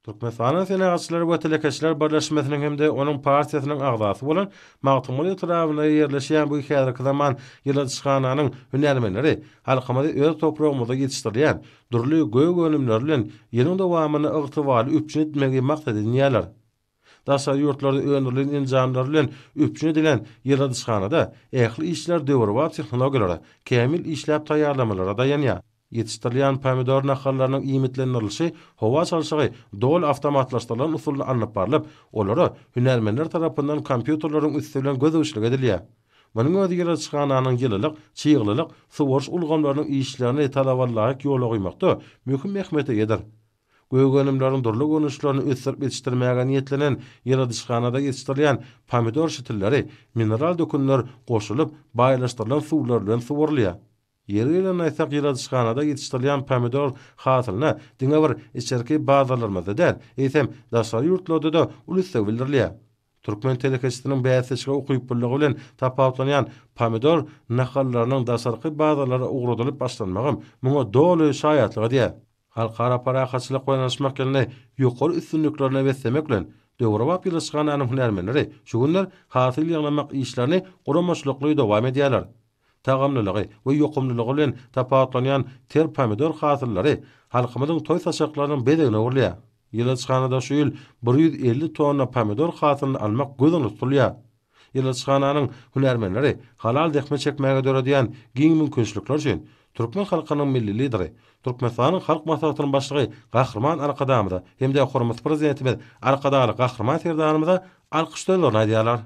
Türkmenistan Senatçılar we Telekeşler Birleşmesiniň hemde onuň partiýasynyň agzasy bolan Magtymyl ýetrawyna ýerleşýän bu häzirki zaman ýyldızxananyň hünärmenleri halkymyzy öz topragymyza ýetişdirýän durly göýg önümler bilen ýylyň dowamyny ygtybaly üpçün etmegi maksat edýärler. Daşary ýurtlarda öňürlen injanlar bilen üpçün edilen ýyldızxanada ähli işler döwürwa tehnologiýalary kämil işläp taýýarlamalara dayanýar. Yetiştirilen pomidor nahallarynyň iýmitlendirilişi howa çalşygy dol awtomatlaşdyrylan usulla alınıp barlyp, olary hünärmenler tarapyndan kompýuterlaryň üstünden gözüçlik edilýär. Munyň özi ýyldızxananyň ýylylyk, çyýglylyk, sugorş ulgamlarynyň işlerini talaballaryk ýola goýmakda möhüm ähmiýete ýedir. Göýgönümleriň durly görnüşlerini ösürip ýetişdirmäge niýetlenen ýyldızxanada ýetiştirilen pomidor şitilleri mineral dökünler goşulyp baýlaşdyrylan suwlar bilen sugorulýar. Ýerilen aýsak ýyldızxanada ýetiştirilen pomidor hasylyna diňe bir içerki bazalarymyzda däl, eýsem daşary ýurtlarda da ulusda bildirilýär. Türkmen telekeçiniň bäsişige okuyup biligi bilen tapawutlanýan pomidor nahallarynyň daşarky bazalara ugradylyp başlanmagym muňa doly şaýatlygy diýär. Halkara parahaçylyk oýnaşmak ýerine ýokary üstünliklerine beslemek bilen döwrewap ýyldızxananyň hünärmenleri şu günler hasyl ýygnamak işlerini guramaçlykly dowam edýärler. Tagamlylygy we ýokumlylygy bilen tapawutlanýan ter pomidor hasyllary halkymyzyň toý saçaklarynyň bedegine urulýar. Ýyldızxanada şu ýyl 150 tonna pomidor hasylyny almak gözüňe tutulýar. Ýyldızxananyň hünärmenleri halal dehme çekmäge döredýän giň mümkinçilikler üçin Türkmen halkynyň milli lideri, Türkmenistanyň halk maslahatynyň başlygy Gahrman Arkadamyza hemde hormat prezidentimiz Arkadaly Gahrman Serdanymyza alkyşlaryny aýdýarlar.